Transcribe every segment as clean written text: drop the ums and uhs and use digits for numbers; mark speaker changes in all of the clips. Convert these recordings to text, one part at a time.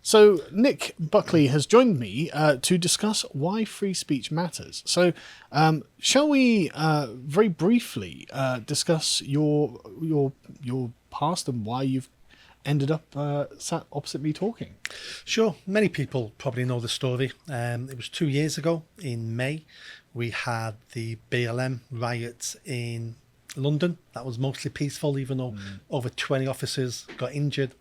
Speaker 1: So Nick Buckley has joined me to discuss why free speech matters. So shall we very briefly discuss your past and why you've ended up sat opposite me talking?
Speaker 2: Sure. Many people probably know the story. It was 2 years ago in May. We had the BLM riots in London. That was mostly peaceful, even though over 20 officers got injured.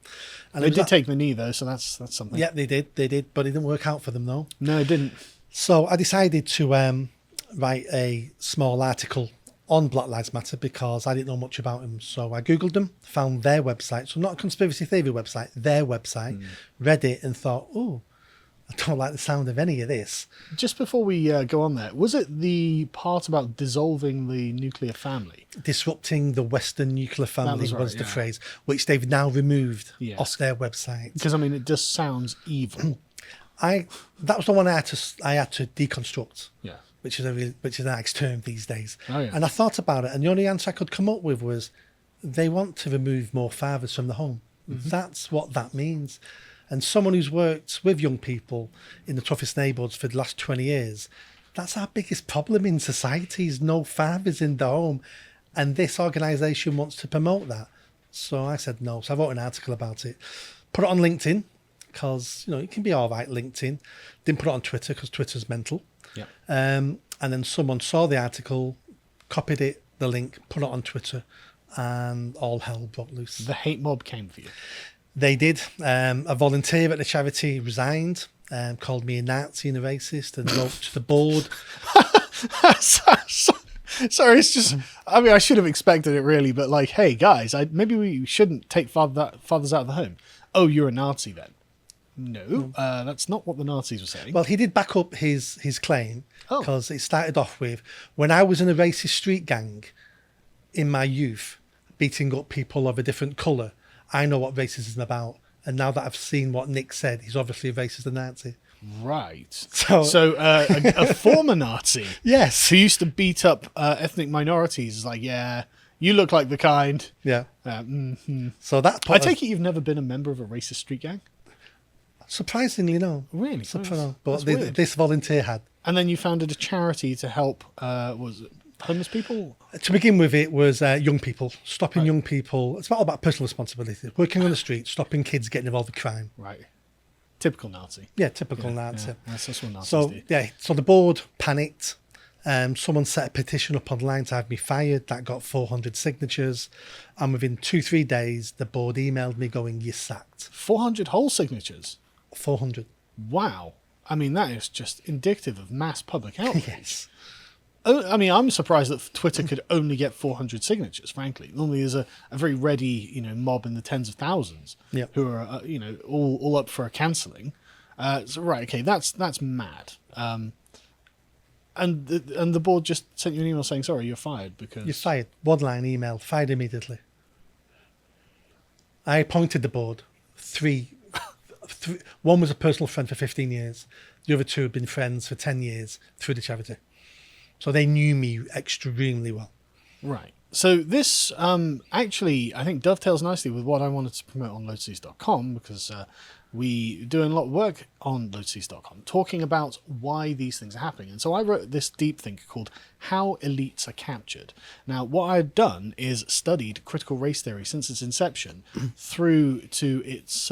Speaker 2: And
Speaker 1: they did take the knee, though, so that's something.
Speaker 2: Yeah, they did, but it didn't work out for them, though.
Speaker 1: No, it didn't.
Speaker 2: So I decided to write a small article on Black Lives Matter because I didn't know much about them. So I Googled them, found their website, so not a conspiracy theory website, their website, read it and thought, oh, I don't like the sound of any of this.
Speaker 1: Just before we go on there, was it the part about dissolving the nuclear family?
Speaker 2: Disrupting the Western nuclear family was the
Speaker 1: yeah.
Speaker 2: phrase, which they've now removed
Speaker 1: Yes.
Speaker 2: off their website.
Speaker 1: Because, I mean, it just sounds evil.
Speaker 2: That was the one I had to deconstruct.
Speaker 1: Yeah.
Speaker 2: Which is a nice term these days.
Speaker 1: Oh, yeah.
Speaker 2: And I thought about it, and the only answer I could come up with was they want to remove more fathers from the home. That's what that means. And someone who's worked with young people in the toughest neighbourhoods for the last 20 years, that's our biggest problem in society is no fathers in the home. And this organisation wants to promote that. So I said no. So I wrote an article about it. Put it on LinkedIn because, it can be all right, LinkedIn. Didn't put it on Twitter because Twitter's mental.
Speaker 1: Yeah.
Speaker 2: And then someone saw the article, copied it, the link, put it on Twitter, and all hell broke loose.
Speaker 1: The hate mob came for you.
Speaker 2: They did. A volunteer at the charity resigned, called me a Nazi and a racist, and wrote to the board.
Speaker 1: Sorry, it's just, I mean, I should have expected it really, but like, hey guys, maybe we shouldn't take fathers out of the home. Oh, you're a Nazi then? No, that's not what the Nazis were saying.
Speaker 2: Well, he did back up his claim
Speaker 1: Oh.
Speaker 2: because it started off with, when I was in a racist street gang in my youth, beating up people of a different colour, I know what racism is about. And now that I've seen what Nick said, he's obviously a racist and Nazi.
Speaker 1: Right.
Speaker 2: So
Speaker 1: A former Nazi
Speaker 2: yes.
Speaker 1: who used to beat up ethnic minorities is like, yeah, you look like the kind.
Speaker 2: Yeah.
Speaker 1: Mm-hmm.
Speaker 2: So that
Speaker 1: I take it you've never been a member of a racist street gang?
Speaker 2: surprisingly, no.
Speaker 1: Really?
Speaker 2: No. But
Speaker 1: That's weird.
Speaker 2: this volunteer had.
Speaker 1: And then you founded a charity to help, was it homeless people?
Speaker 2: To begin with, it was young people, stopping young people. It's all about personal responsibility. Working on the street, stopping kids getting involved with crime.
Speaker 1: Right. Typical Nazi.
Speaker 2: Yeah, typical Nazi.
Speaker 1: Yeah, that's what Nazis
Speaker 2: So,
Speaker 1: do.
Speaker 2: so the board panicked. Someone set a petition up online to have me fired. That got 400 signatures. And within 2-3 days, the board emailed me going, you're sacked.
Speaker 1: 400 whole signatures.
Speaker 2: 400.
Speaker 1: Wow. I mean, that is just indicative of mass public outrage.
Speaker 2: Yes.
Speaker 1: I mean, I'm surprised that Twitter could only get 400 signatures, frankly. Normally there's a very ready, mob in the tens of thousands who are, all up for a cancelling. So, right, okay, that's mad. And the board just sent you an email saying, sorry, you're fired because...
Speaker 2: You're fired. One line email, fired immediately. I appointed the board. Three. One was a personal friend for 15 years. The other two have been friends for 10 years through the charity. So they knew me extremely well.
Speaker 1: Right. So this actually, I think, dovetails nicely with what I wanted to promote on Lotus.com because we doing a lot of work on Lotus.com talking about why these things are happening. And so I wrote this deep think called How Elites Are Captured. Now, what I've done is studied critical race theory since its inception through to its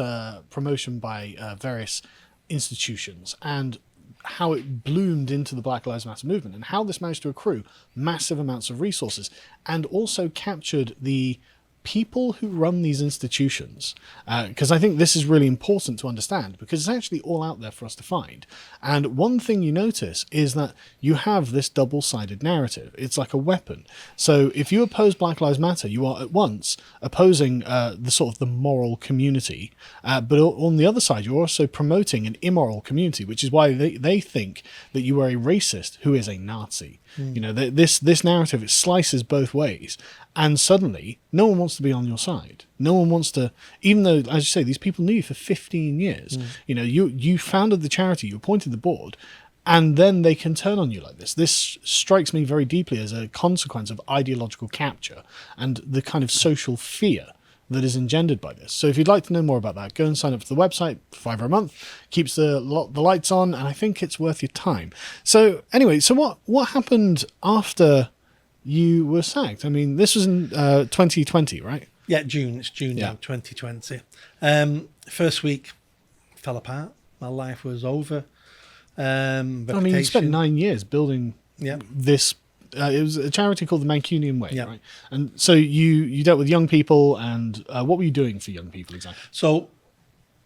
Speaker 1: promotion by various institutions and how it bloomed into the Black Lives Matter movement and how this managed to accrue massive amounts of resources and also captured the people who run these institutions, because I think this is really important to understand because it's actually all out there for us to find. And one thing you notice is that you have this double-sided narrative. It's like a weapon. So if you oppose Black Lives Matter, you are at once opposing the sort of the moral community, but on the other side, you're also promoting an immoral community, which is why they think that you are a racist who is a Nazi. This narrative, it slices both ways. And suddenly, no one wants to be on your side. No one wants to, even though, as you say, these people knew you for 15 years. You founded the charity, you appointed the board, and then they can turn on you like this. This strikes me very deeply as a consequence of ideological capture and the kind of social fear that is engendered by this. So if you'd like to know more about that, go and sign up for the website, $5 a month, keeps the lights on, and I think it's worth your time. So anyway, so what happened after you were sacked? I mean, this was in 2020, right?
Speaker 2: Yeah, June. It's June
Speaker 1: Yeah.
Speaker 2: now, 2020. First week fell apart. My life was over.
Speaker 1: I mean, you spent 9 years building
Speaker 2: Yeah.
Speaker 1: this. It was a charity called the Mancunian Way,
Speaker 2: Yeah.
Speaker 1: right? And so you dealt with young people, and what were you doing for young people exactly?
Speaker 2: So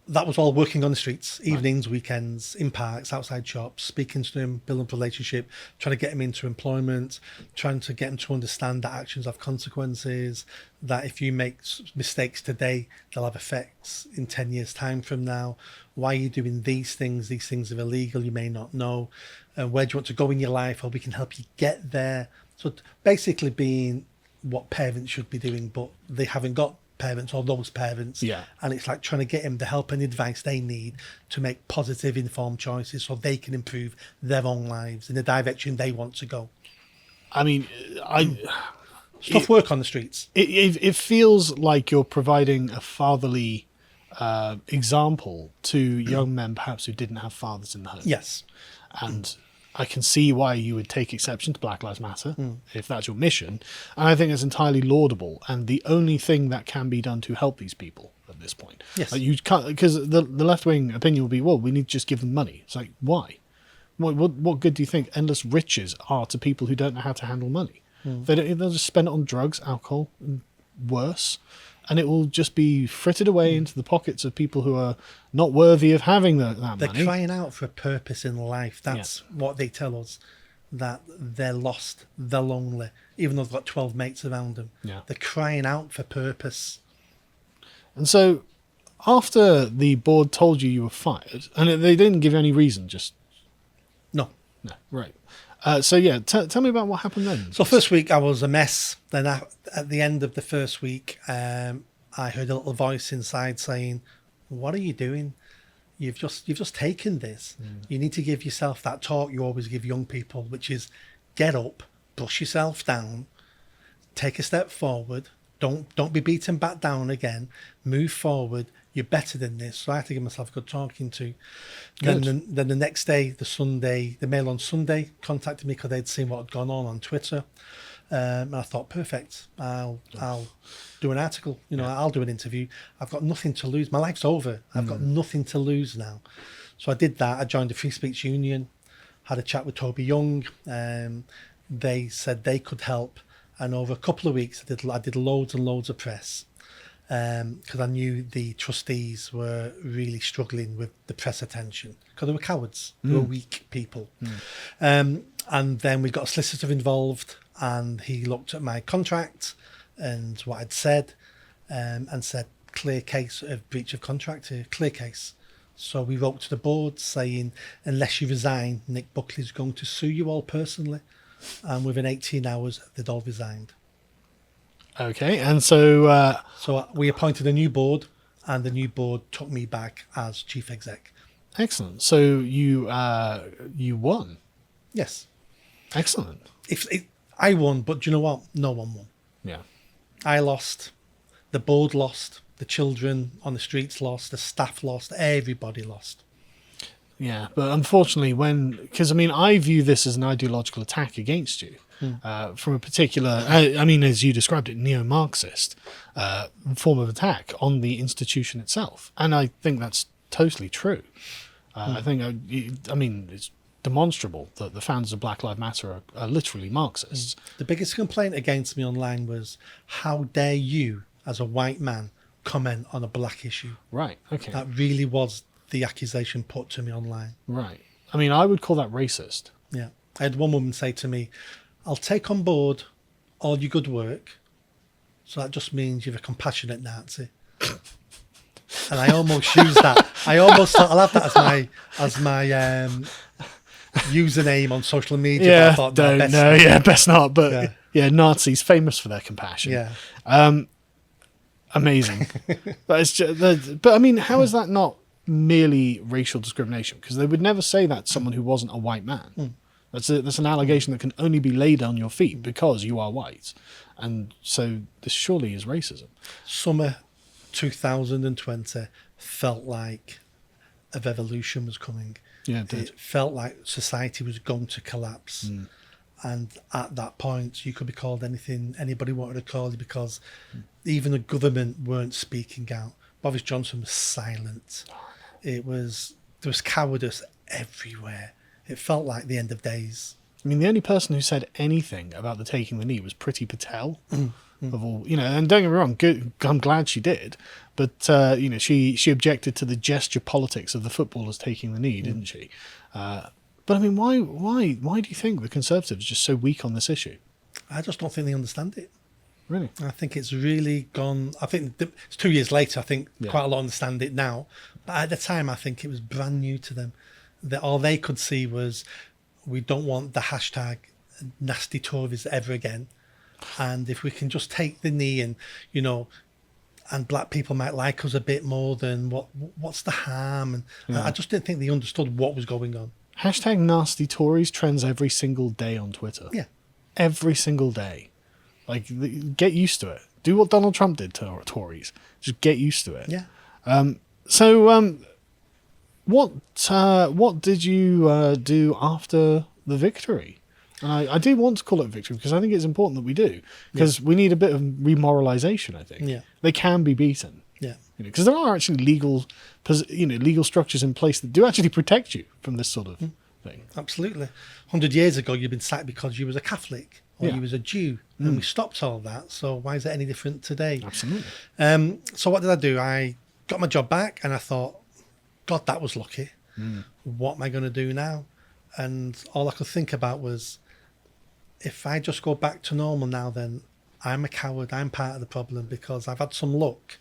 Speaker 2: that was all working on the streets, evenings, weekends, in parks, outside shops, speaking to them, building a relationship, trying to get them into employment, trying to get them to understand that actions have consequences, that if you make mistakes today, they'll have effects in 10 years' time from now. Why are you doing these things? These things are illegal, you may not know. Where do you want to go in your life? Or we can help you get there. So basically being what parents should be doing, but they haven't got parents or those parents.
Speaker 1: Yeah.
Speaker 2: And it's like trying to get them the help and advice they need to make positive, informed choices so they can improve their own lives in the direction they want to go.
Speaker 1: I mean,
Speaker 2: It's tough work on the streets.
Speaker 1: it feels like you're providing a fatherly example to young men, perhaps who didn't have fathers in the home.
Speaker 2: Yes.
Speaker 1: And I can see why you would take exception to Black Lives Matter if that's your mission. And I think it's entirely laudable and the only thing that can be done to help these people at this point.
Speaker 2: Yes.
Speaker 1: You can't, because the left-wing opinion will be, well, we need to just give them money. It's like, why? What good do you think endless riches are to people who don't know how to handle money? They'll just spend it on drugs, alcohol, and worse. And it will just be frittered away into the pockets of people who are not worthy of having that
Speaker 2: They're
Speaker 1: money.
Speaker 2: crying out for a purpose in life. That's what they tell us, that they're lost, they're lonely, even though they've got 12 mates around them.
Speaker 1: Yeah.
Speaker 2: They're crying out for purpose.
Speaker 1: And so after the board told you were fired, and they didn't give you any reason, just...
Speaker 2: No.
Speaker 1: No, right. So yeah, tell me about what happened then.
Speaker 2: So first week I was a mess. Then at the end of the first week, I heard a little voice inside saying, "What are you doing? You've just taken this. You need to give yourself that talk you always give young people, which is get up, brush yourself down, take a step forward. Don't be beaten back down again. Move forward. You're better than this." So I had to give myself a good talking to. Then the next day, the Mail on Sunday contacted me because they'd seen what had gone on Twitter. And I thought, perfect. I'll do an article. I'll do an interview. I've got nothing to lose. My life's over. I've got nothing to lose now. So I did that. I joined the Free Speech Union, had a chat with Toby Young. They said they could help. And over a couple of weeks, I did loads and loads of press because I knew the trustees were really struggling with the press attention because they were cowards. They were weak people. And then we got a solicitor involved, and he looked at my contract and what I'd said and said, clear case of breach of contract here, clear case. So we wrote to the board saying, unless you resign, Nick Buckley's going to sue you all personally. And within 18 hours, they'd all resigned.
Speaker 1: Okay, and so...
Speaker 2: So we appointed a new board, and the new board took me back as chief exec.
Speaker 1: Excellent. So you won.
Speaker 2: Yes.
Speaker 1: Excellent.
Speaker 2: I won, but do you know what? No one won.
Speaker 1: Yeah.
Speaker 2: I lost. The board lost. The children on the streets lost. The staff lost. Everybody lost.
Speaker 1: Yeah, but unfortunately, because I view this as an ideological attack against you from a particular, as you described it, neo-Marxist form of attack on the institution itself. And I think that's totally true. I think, it's demonstrable that the founders of Black Lives Matter are literally Marxists.
Speaker 2: The biggest complaint against me online was, how dare you, as a white man, comment on a black issue?
Speaker 1: Right, okay.
Speaker 2: That really was the accusation put to me online.
Speaker 1: Right. I would call that racist.
Speaker 2: Yeah. I had one woman say to me, I'll take on board all your good work. So that just means you're a compassionate Nazi. And I almost used that. I almost thought I'll have that as my username on social media.
Speaker 1: Yeah,
Speaker 2: but I thought,
Speaker 1: best not. But yeah, Nazis famous for their compassion.
Speaker 2: Yeah.
Speaker 1: Amazing. But it's just, how is that not merely racial discrimination? Because they would never say that to someone who wasn't a white man. That's an allegation that can only be laid on your feet because you are white, and so this surely is racism.
Speaker 2: Some are 2020 felt like a revolution was coming.
Speaker 1: Yeah, it did.
Speaker 2: It felt like society was going to collapse. And at that point, you could be called anything anybody wanted to call you, because even the government weren't speaking out. Boris Johnson was silent. There was cowardice everywhere. It felt like the end of days.
Speaker 1: I mean, the only person who said anything about the taking the knee was Priti Patel. Of all, and don't get me wrong, good, I'm glad she did, but she objected to the gesture politics of the footballers taking the knee, didn't she? But I mean, why do you think the Conservatives are just so weak on this issue?
Speaker 2: I just don't think they understand it.
Speaker 1: Really?
Speaker 2: I think it's really gone. I think it's 2 years later. I think quite a lot understand it now, but at the time, I think it was brand new to them. That all they could see was, we don't want the hashtag nasty Tories ever again. And if we can just take the knee and, and black people might like us a bit more, than what's the harm? And I just didn't think they understood what was going on.
Speaker 1: Hashtag nasty Tories trends every single day on Twitter.
Speaker 2: Yeah. Every
Speaker 1: single day. Like, get used to it. Do what Donald Trump did to Tories. Just get used to it.
Speaker 2: Yeah.
Speaker 1: What did you do after the victory? I do want to call it a victory, because I think it's important that we do, because we need a bit of remoralization. I think they can be beaten.
Speaker 2: Yeah,
Speaker 1: because there are actually legal structures in place that do actually protect you from this sort of thing.
Speaker 2: Absolutely. 100 years ago, you'd been sacked because you was a Catholic or you was a Jew, and we stopped all that. So why is it any different today?
Speaker 1: Absolutely.
Speaker 2: So what did I do? I got my job back, and I thought, God, that was lucky. What am I going to do now? And all I could think about was, if I just go back to normal now, then I'm a coward. I'm part of the problem, because I've had some luck.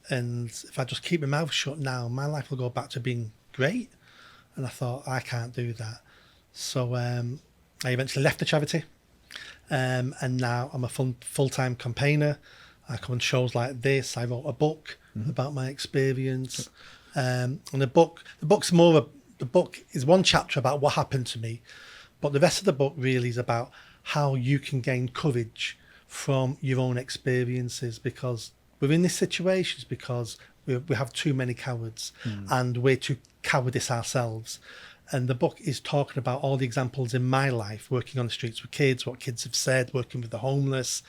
Speaker 2: And if I just keep my mouth shut now, my life will go back to being great. And I thought, I can't do that. So I eventually left the charity. And now I'm a full-time campaigner. I come on shows like this. I wrote a book about my experience. And the book is one chapter about what happened to me. But the rest of the book really is about how you can gain courage from your own experiences, because we're in these situations because we have too many cowards and we're too cowardice ourselves. And the book is talking about all the examples in my life, working on the streets with kids, what kids have said, working with the homeless,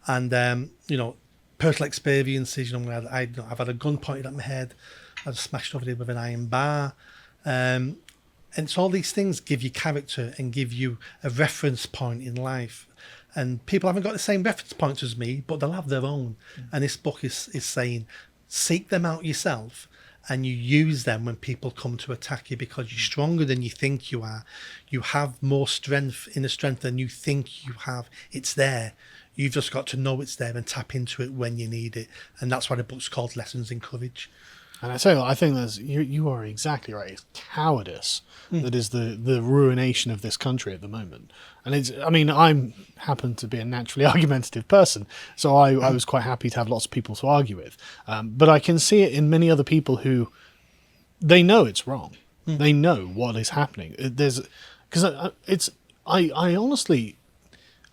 Speaker 2: and personal experiences. I've had a gun pointed at my head, I was smashed over there with an iron bar. And so all these things give you character and give you a reference point in life. And people haven't got the same reference points as me, but they'll have their own. And this book is saying, seek them out yourself, and you use them when people come to attack you, because you're stronger than you think you are. You have more inner strength than you think you have. It's there. You've just got to know it's there and tap into it when you need it. And that's why the book's called Lessons in Courage.
Speaker 1: And I tell you, I think you are exactly right. It's cowardice that is the ruination of this country at the moment. And I happen to be a naturally argumentative person, so I was quite happy to have lots of people to argue with. But I can see it in many other people who, they know it's wrong. They know what is happening. I honestly,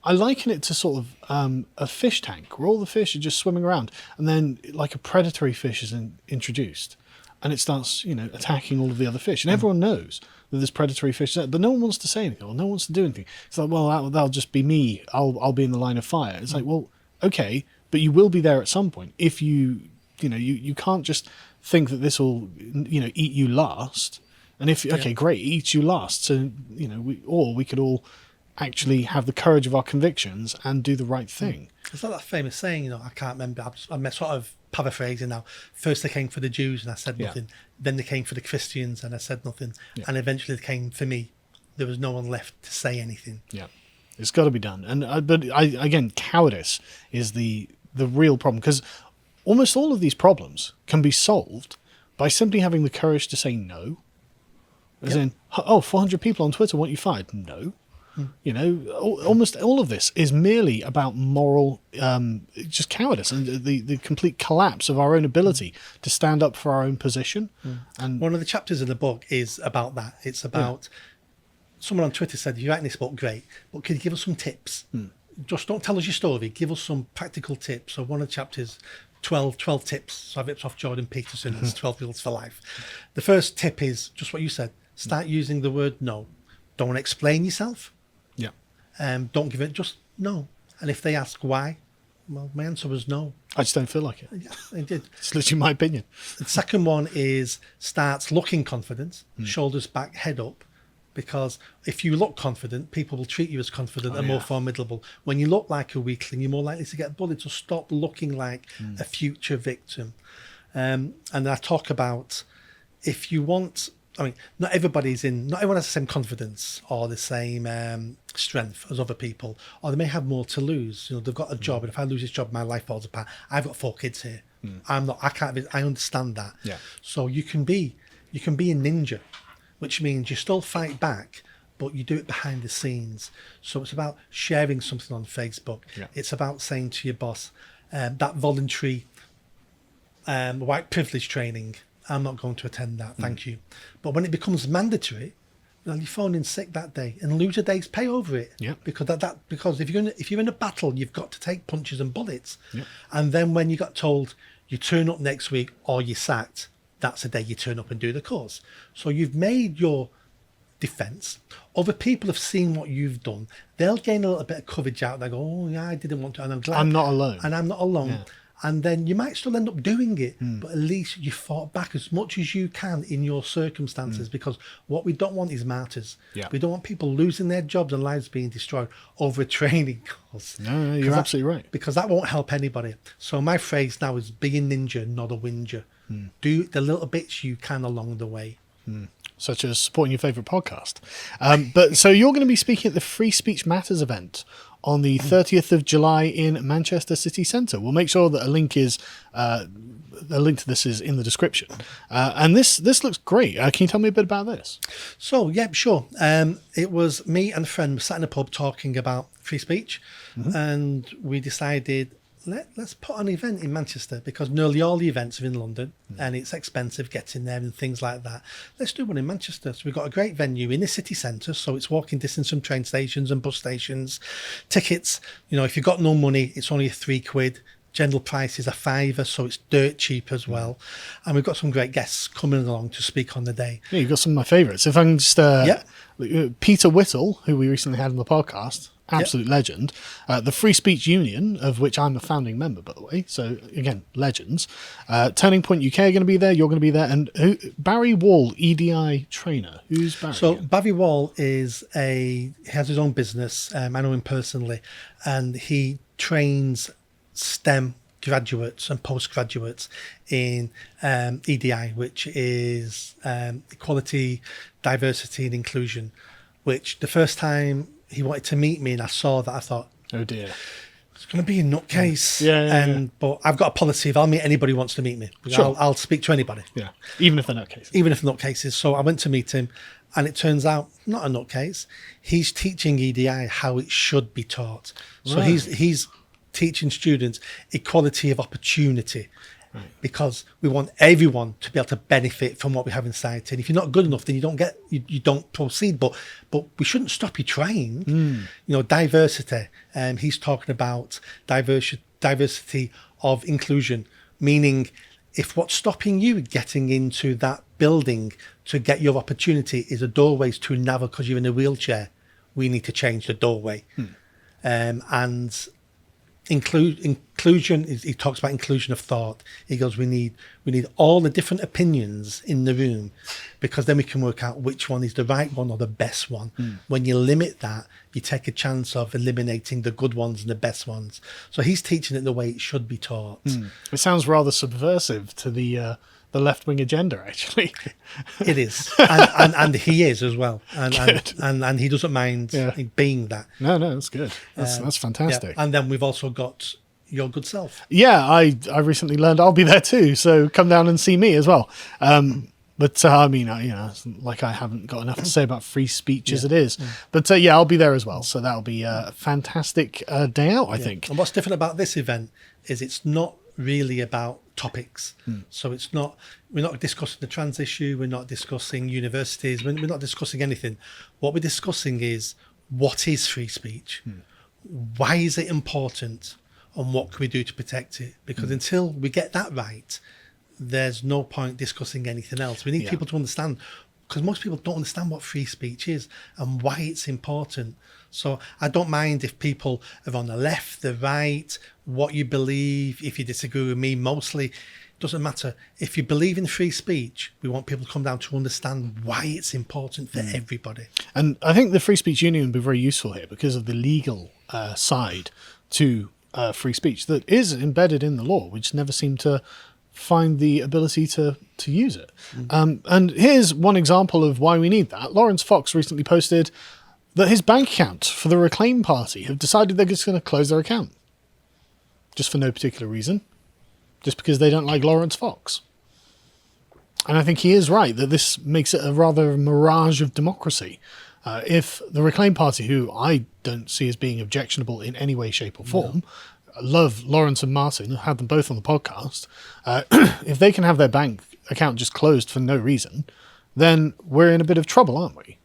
Speaker 1: I liken it to sort of a fish tank where all the fish are just swimming around, and then like a predatory fish is introduced, and it starts attacking all of the other fish, and everyone knows that this predatory fish is there, but no one wants to say anything or no one wants to do anything. It's like, well, that'll just be me. I'll be in the line of fire. It's like, well, okay, but you will be there at some point. If you can't just think that this will eat you last, and okay, great, it eats you last. So we could all actually have the courage of our convictions and do the right thing.
Speaker 2: It's like that famous saying, I can't remember, I'm sort of paraphrasing now. First they came for the Jews and I said nothing. Then they came for the Christians and I said nothing. And eventually they came for me. There was no one left to say anything. Yeah,
Speaker 1: it's got to be done. And again, cowardice is the real problem, because almost all of these problems can be solved by simply having the courage to say no. As in, 400 people on Twitter want you fired. No. Almost all of this is merely about moral, just cowardice and the complete collapse of our own ability to stand up for our own position. And
Speaker 2: one of the chapters in the book is about that. It's about someone on Twitter said, "You're writing this book, great, but can you give us some tips? Just don't tell us your story. Give us some practical tips." So one of the chapters 12 tips. So I've ripped off Jordan Peterson's 12 Rules for Life. The first tip is just what you said. Start using the word no. Don't explain yourself.
Speaker 1: Yeah.
Speaker 2: Don't give it, just no. And if they ask why, well, my answer was no.
Speaker 1: I just don't feel like it.
Speaker 2: Yeah, I did.
Speaker 1: It's literally my opinion.
Speaker 2: The second one is start looking confident, shoulders back, head up. Because if you look confident, people will treat you as confident and more formidable. When you look like a weakling, you're more likely to get bullied. So stop looking like a future victim. And I talk about if you want, I mean, not everyone has the same confidence or the same strength as other people, or they may have more to lose. You know, they've got a job, and if I lose this job, my life falls apart. I've got 4 kids here. I understand that.
Speaker 1: Yeah.
Speaker 2: So you can be a ninja, which means you still fight back, but you do it behind the scenes. So it's about sharing something on Facebook.
Speaker 1: Yeah.
Speaker 2: It's about saying to your boss, that voluntary white privilege training, I'm not going to attend that, thank you. But when it becomes mandatory, well, you phone in sick that day and lose a day's pay over it.
Speaker 1: Yeah.
Speaker 2: Because because if you're in a battle, you've got to take punches and bullets.
Speaker 1: Yeah.
Speaker 2: And then when you got told you turn up next week or you're sacked, that's the day you turn up and do the course. So you've made your defence. Other people have seen what you've done. They'll gain a little bit of courage out. They go, oh yeah, I didn't want to, and I'm glad
Speaker 1: I'm not alone.
Speaker 2: And I'm not alone.
Speaker 1: Yeah.
Speaker 2: And then you might still end up doing it, but at least you fought back as much as you can in your circumstances, because what we don't want is martyrs.
Speaker 1: Yeah.
Speaker 2: We don't want people losing their jobs and lives being destroyed over a training course.
Speaker 1: No, you're absolutely right.
Speaker 2: Because that won't help anybody. So my phrase now is be a ninja, not a whinger. Do the little bits you can along the way.
Speaker 1: Such as supporting your favourite podcast. But so you're going to be speaking at the Free Speech Matters event on the 30th of July in Manchester City Centre. We'll make sure that a link to this is in the description. And this looks great. Can you tell me a bit about this?
Speaker 2: So, yeah, sure. It was me and a friend sat in a pub talking about free speech, and we decided, let's put an event in Manchester, because nearly all the events are in London and it's expensive getting there and things like that. Let's do one in Manchester. So we've got a great venue in the city centre, so it's walking distance from train stations and bus stations. Tickets, you know, if you've got no money, it's only £3. General price is £5, so it's dirt cheap as well. And we've got some great guests coming along to speak on the day.
Speaker 1: Yeah, you've got some of my favourites. If I can just... Peter Whittle, who we recently had on the podcast, absolute legend. The Free Speech Union, of which I'm a founding member, by the way. So, again, legends. Turning Point UK are going to be there. You're going to be there. And Barry Wall, EDI trainer. Who's Barry?
Speaker 2: So Barry Wall he has his own business. I know him personally. And he trains STEM graduates and postgraduates in EDI, which is equality, diversity and inclusion, which the first time he wanted to meet me and I saw that, I thought,
Speaker 1: oh dear,
Speaker 2: it's going to be a nutcase.
Speaker 1: Yeah.
Speaker 2: But I've got a policy: if I'll meet anybody who wants to meet me,
Speaker 1: Sure.
Speaker 2: I'll speak to anybody.
Speaker 1: Yeah, even if they're nutcases.
Speaker 2: Even if they're nutcases. So I went to meet him, and it turns out not a nutcase. He's teaching EDI how it should be taught. So
Speaker 1: Right.
Speaker 2: he's teaching students equality of opportunity. Right. Because we want everyone to be able to benefit from what we have in society. And if you're not good enough, then you don't proceed. But we shouldn't stop you trying. You know, diversity. He's talking about diversity of inclusion, meaning if what's stopping you getting into that building to get your opportunity is a doorway to another because you're in a wheelchair, we need to change the doorway. And inclusion is, he talks about inclusion of thought. He goes, we need all the different opinions in the room, because then we can work out which one is the right one or the best one. When you limit that, you take a chance of eliminating the good ones and the best ones. So he's teaching it the way it should be taught.
Speaker 1: It sounds rather subversive to the left-wing agenda, actually.
Speaker 2: It is, and he is as well, and he doesn't mind being that.
Speaker 1: No, that's good. That's fantastic.
Speaker 2: Yeah. And then we've also got your good self.
Speaker 1: Yeah, I recently learned I'll be there too, so come down and see me as well. But I mean, it's like I haven't got enough to say about free speech as it is. But I'll be there as well, so that'll be a fantastic day out, I think.
Speaker 2: And what's different about this event is it's not really about topics. So we're not discussing the trans issue, we're not discussing universities, we're not discussing anything. What we're discussing is, what is free speech? Why is it important? on what can we do to protect it. Because until we get that right, there's no point discussing anything else. We need people to understand, because most people don't understand what free speech is and why it's important. So I don't mind if people are on the left, the right, what you believe, if you disagree with me, mostly. Doesn't matter. If you believe in free speech, we want people to come down to understand why it's important for everybody.
Speaker 1: And I think the Free Speech Union would be very useful here because of the legal side to free speech that is embedded in the law. We just never seem to find the ability to use it. And here's one example of why we need that. Lawrence Fox recently posted that his bank account for the Reclaim Party have decided they're just going to close their account. Just for no particular reason. Just because they don't like Lawrence Fox. And I think he is right that this makes it a rather mirage of democracy. If the Reclaim Party, who I don't see as being objectionable in any way, shape or form, I love Lawrence and Martin, had them both on the podcast, if they can have their bank account just closed for no reason, then we're in a bit of trouble, aren't we?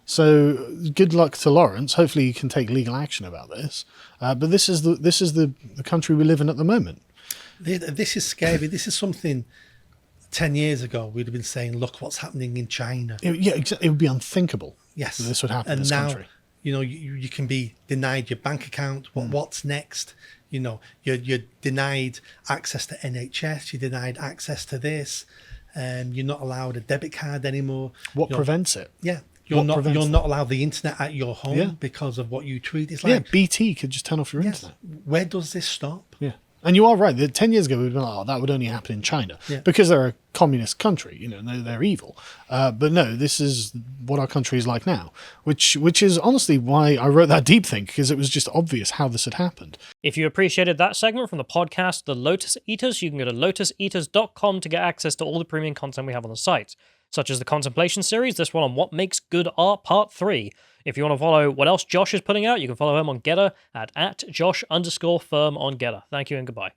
Speaker 1: So good luck to Lawrence. Hopefully you can take legal action about this. But this is the country we live in at the moment.
Speaker 2: This is scary. This is something 10 years ago we'd have been saying, look what's happening in China.
Speaker 1: It would be unthinkable.
Speaker 2: Yes.
Speaker 1: That this would happen
Speaker 2: and
Speaker 1: in this
Speaker 2: now,
Speaker 1: country.
Speaker 2: You know, you can be denied your bank account. What's next? You know, you're denied access to NHS. You're denied access to this. You're not allowed a debit card anymore.
Speaker 1: What prevents it?
Speaker 2: Yeah. You're not allowed the internet at your home because of what you tweet. It's like,
Speaker 1: BT could just turn off your internet.
Speaker 2: Where does this stop?
Speaker 1: Yeah. And you are right. 10 years ago, we'd been like, that would only happen in China because they're a communist country. You know, they're evil. But no, this is what our country is like now, which is honestly why I wrote that deep think, because it was just obvious how this had happened.
Speaker 3: If you appreciated that segment from the podcast, The Lotus Eaters, you can go to lotuseaters.com to get access to all the premium content we have on the site, such as the Contemplation series, this one on What Makes Good Art Part 3. If you want to follow what else Josh is putting out, you can follow him on Getter at @Josh_firm on Getter. Thank you and goodbye.